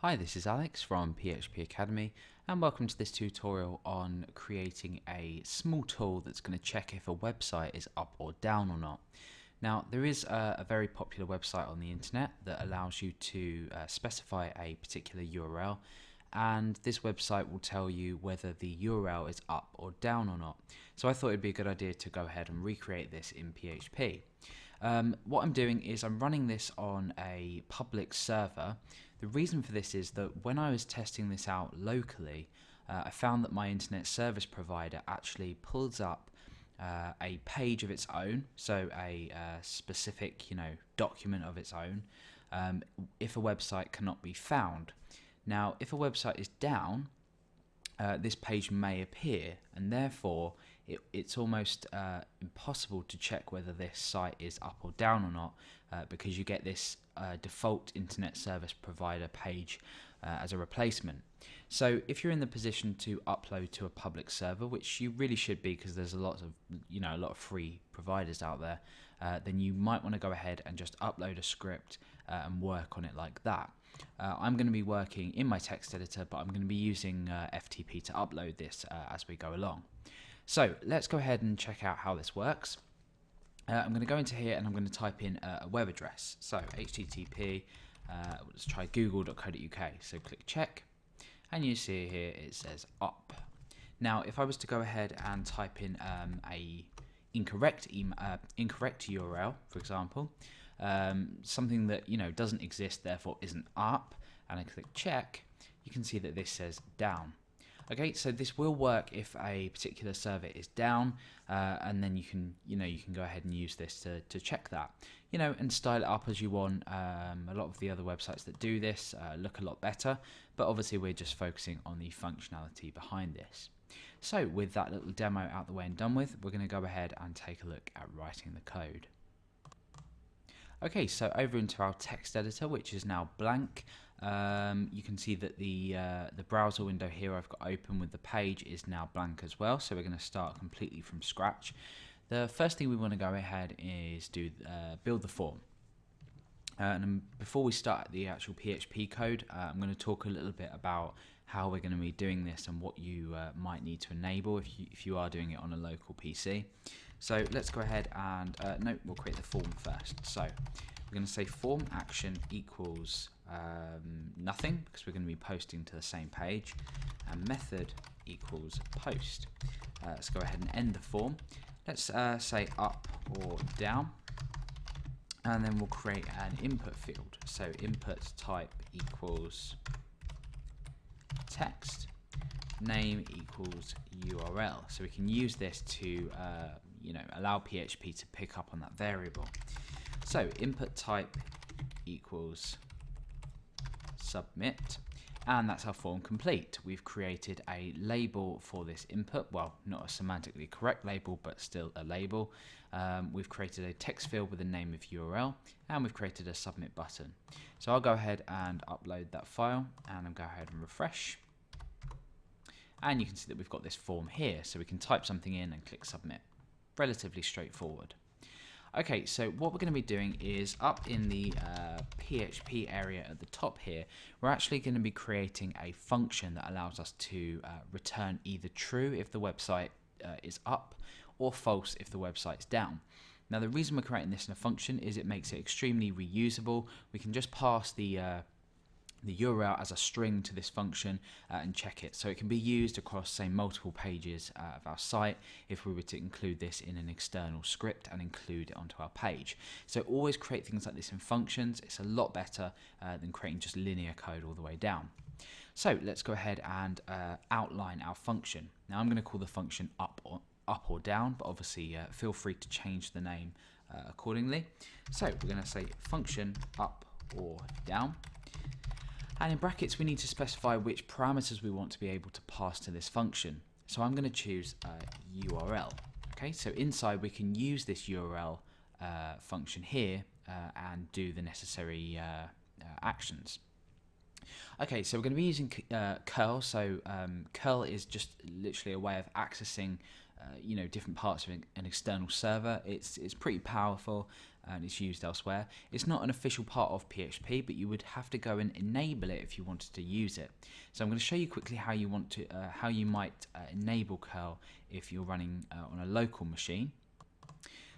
Hi, this is Alex from PHP Academy and welcome to this tutorial on creating a small tool that's going to check if a website is up or down or not. Now, there is a very popular website on the internet that allows you to specify a particular URL, and this website will tell you whether the URL is up or down or not. So I thought it'd be a good idea to go ahead and recreate this in PHP. What I'm doing is I'm running this on a public server. The reason for this is that when I was testing this out locally, I found that my internet service provider actually pulls up a page of its own, so a specific document of its own, if a website cannot be found. Now, if a website is down, this page may appear, and therefore it's almost impossible to check whether this site is up or down or not, because you get this default internet service provider page as a replacement. So if you're in the position to upload to a public server, which you really should be because there's a lot of free providers out there, then you might want to go ahead and just upload a script and work on it like that. I'm going to be working in my text editor, but I'm going to be using FTP to upload this as we go along. So let's go ahead and check out how this works. I'm going to go into here and I'm going to type in a web address. So http, let's try google.co.uk. So click check, and you see here it says up. Now, if I was to go ahead and type in a incorrect URL, for example, something that doesn't exist, therefore isn't up, and I click check, you can see that this says down. Okay, so this will work if a particular server is down, and then you can go ahead and use this to check that, and style it up as you want. A lot of the other websites that do this look a lot better, but obviously we're just focusing on the functionality behind this. So with that little demo out the way and done with, we're going to go ahead and take a look at writing the code. Okay, so over into our text editor, which is now blank, you can see that the browser window here I've got open with the page is now blank as well, so we're going to start completely from scratch. The first thing we want to go ahead is build the form. And before we start the actual PHP code, I'm going to talk a little bit about how we're going to be doing this and what you might need to enable if you are doing it on a local PC. So let's go ahead and, no, we'll create the form first. So we're going to say form action equals nothing, because we're going to be posting to the same page, and method equals post. Let's go ahead and end the form. Let's say up or down, and then we'll create an input field. So input type equals text, name equals URL. So we can use this to allow PHP to pick up on that variable. So input type equals submit, and that's our form complete. We've created a label for this input, well, not a semantically correct label, but still a label. We've created a text field with a name of URL, and we've created a submit button. So I'll go ahead and upload that file, and I'll go ahead and refresh. And you can see that we've got this form here, so we can type something in and click submit. Relatively straightforward. Okay, so what we're going to be doing is up in the PHP area at the top here, we're actually going to be creating a function that allows us to return either true if the website is up, or false if the website's down. Now, the reason we're creating this in a function is it makes it extremely reusable. We can just pass the URL as a string to this function and check it. So it can be used across, say, multiple pages of our site if we were to include this in an external script and include it onto our page. So always create things like this in functions. It's a lot better than creating just linear code all the way down. So let's go ahead and outline our function. Now I'm going to call the function up or down, but obviously feel free to change the name accordingly. So we're going to say function up or down. And in brackets, we need to specify which parameters we want to be able to pass to this function. So I'm going to choose URL. Okay, so inside we can use this URL function here and do the necessary actions. Okay, so we're going to be using curl. So curl is just literally a way of accessing different parts of an external server. It's pretty powerful. and it's used elsewhere. It's not an official part of PHP, but you would have to go and enable it if you wanted to use it. So I'm going to show you quickly how you might enable curl if you're running on a local machine.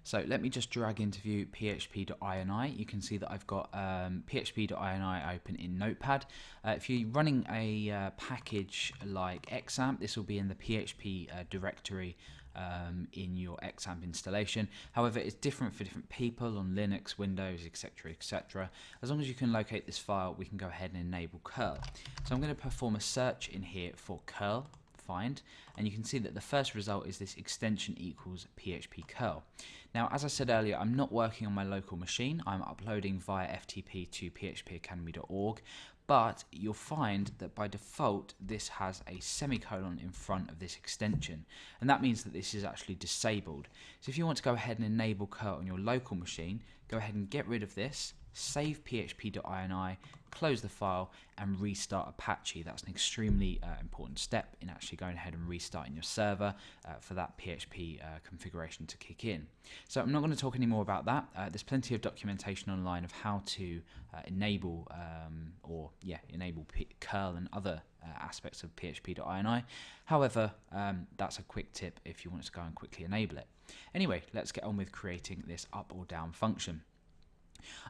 So let me just drag into view php.ini. You can see that I've got php.ini open in Notepad. If you're running a package like XAMPP, this will be in the PHP directory in your XAMPP installation. However, it's different for different people on Linux, Windows, etc, etc. As long as you can locate this file, we can go ahead and enable curl. So I'm going to perform a search in here for curl. Find, and you can see that the first result is this extension equals PHP curl. Now, as I said earlier, I'm not working on my local machine. I'm uploading via FTP to phpacademy.org, but you'll find that by default this has a semicolon in front of this extension, and that means that this is actually disabled. So if you want to go ahead and enable curl on your local machine, go ahead and get rid of this, save php.ini, close the file, and restart Apache. That's an extremely important step in actually going ahead and restarting your server for that PHP configuration to kick in. So I'm not going to talk any more about that. There's plenty of documentation online of how to enable curl and other aspects of php.ini. However, that's a quick tip if you want to go and quickly enable it. Anyway, let's get on with creating this up or down function.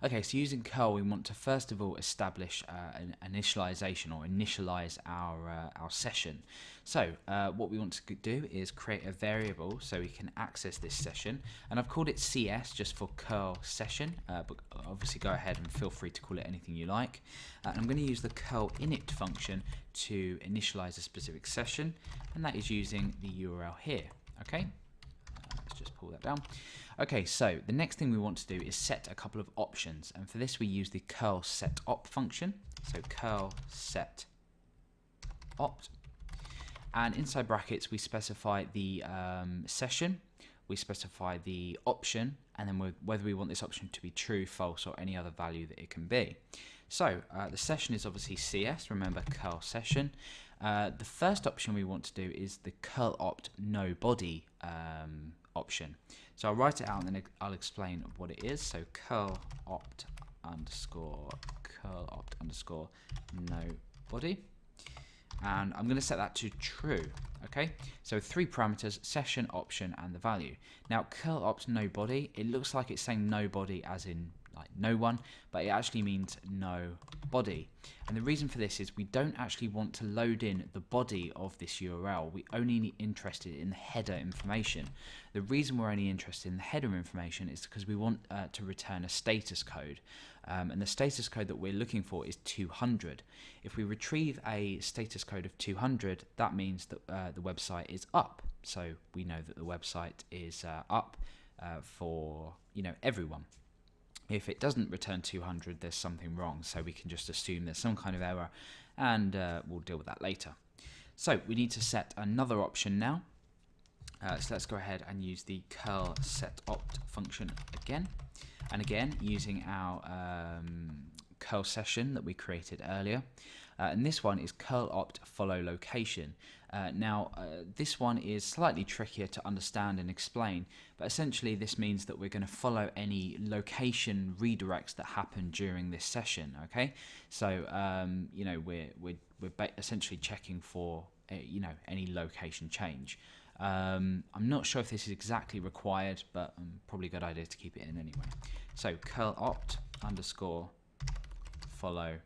Okay, so using curl, we want to first of all establish an initialization or initialize our session. So what we want to do is create a variable so we can access this session, and I've called it CS just for curl session, but obviously go ahead and feel free to call it anything you like. And I'm going to use the curl init function to initialize a specific session, and that is using the URL here. Okay, let's just pull that down. Okay, so the next thing we want to do is set a couple of options, and for this we use the curl set op function. So curl set opt, and inside brackets we specify the session, we specify the option, and then whether we want this option to be true, false, or any other value that it can be. So the session is obviously CS, remember curl session. The first option we want to do is the curl opt no body option. So I'll write it out and then I'll explain what it is. So curl opt underscore no body, and I'm going to set that to true. Okay, so 3 parameters: session, option, and the value. Now curl opt no body, it looks like it's saying nobody as in like no one, but it actually means no body. And the reason for this is we don't actually want to load in the body of this URL. We only interested in the header information. The reason we're only interested in the header information is because we want to return a status code. And the status code that we're looking for is 200. If we retrieve a status code of 200, that means that the website is up. So we know that the website is up for everyone. If it doesn't return 200, there's something wrong, so we can just assume there's some kind of error, and we'll deal with that later. So we need to set another option now. So let's go ahead and use the curl set opt function again, and again using our curl session that we created earlier. And this one is curl opt follow location. This one is slightly trickier to understand and explain, but essentially this means that we're going to follow any location redirects that happen during this session. Okay, so we're essentially checking for any location change. I'm not sure if this is exactly required, but probably a good idea to keep it in anyway. So curl opt underscore follow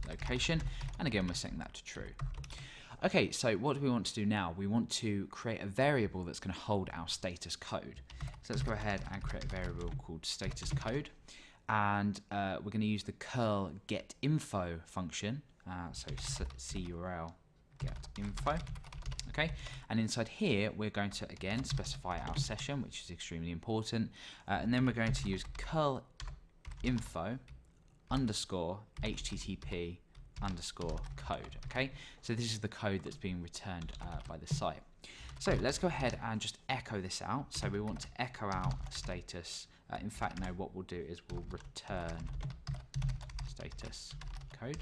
location, and again we're setting that to true. Okay, so what do we want to do now? We want to create a variable that's going to hold our status code. So let's go ahead and create a variable called status code, and we're going to use the curl get info function. So curl get info. Okay, and inside here we're going to again specify our session, which is extremely important, and then we're going to use curl info underscore http underscore code. Okay, so this is the code that's being returned by the site. So let's go ahead and just echo this out. So we want to echo out status. In fact, no, what we'll do is we'll return status code.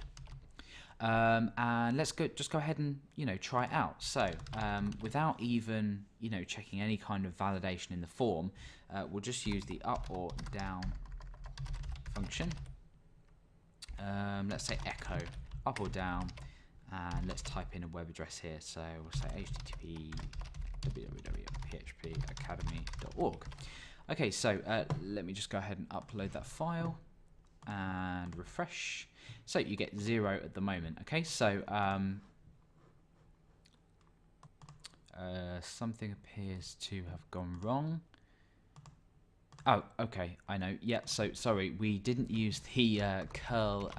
And just go ahead and try it out. So without even checking any kind of validation in the form, we'll just use the up or down function. Let's say echo up or down, and let's type in a web address here. So we'll say http www.phpacademy.org. Okay, so let me just go ahead and upload that file and refresh. So you get 0 at the moment. Okay, so something appears to have gone wrong. Oh, okay, I know. Yeah, so sorry, we didn't use the curl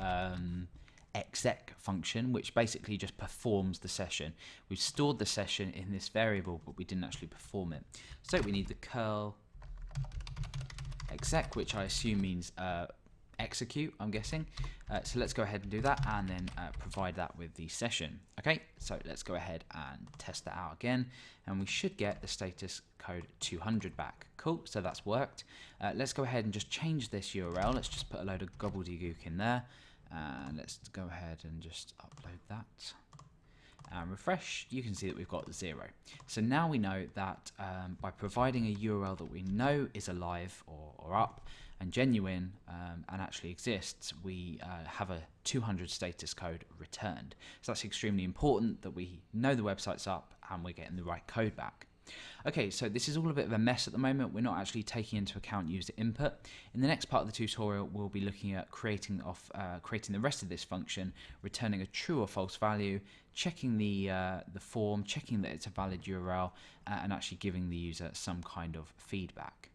exec function, which basically just performs the session. We've stored the session in this variable, but we didn't actually perform it. So we need the curl exec, which I assume means execute, I'm guessing. So let's go ahead and do that, and then provide that with the session. Okay, so let's go ahead and test that out again, and we should get the status code 200 back. Cool, so that's worked. Let's go ahead and just change this URL. Let's just put a load of gobbledygook in there, and let's go ahead and just upload that and refresh. You can see that we've got 0. So now we know that by providing a URL that we know is alive or up and genuine and actually exists, we have a 200 status code returned. So that's extremely important, that we know the website's up and we're getting the right code back. Okay, so this is all a bit of a mess at the moment. We're not actually taking into account user input. In the next part of the tutorial, we'll be looking at creating the rest of this function, returning a true or false value, checking the form, checking that it's a valid URL, and actually giving the user some kind of feedback.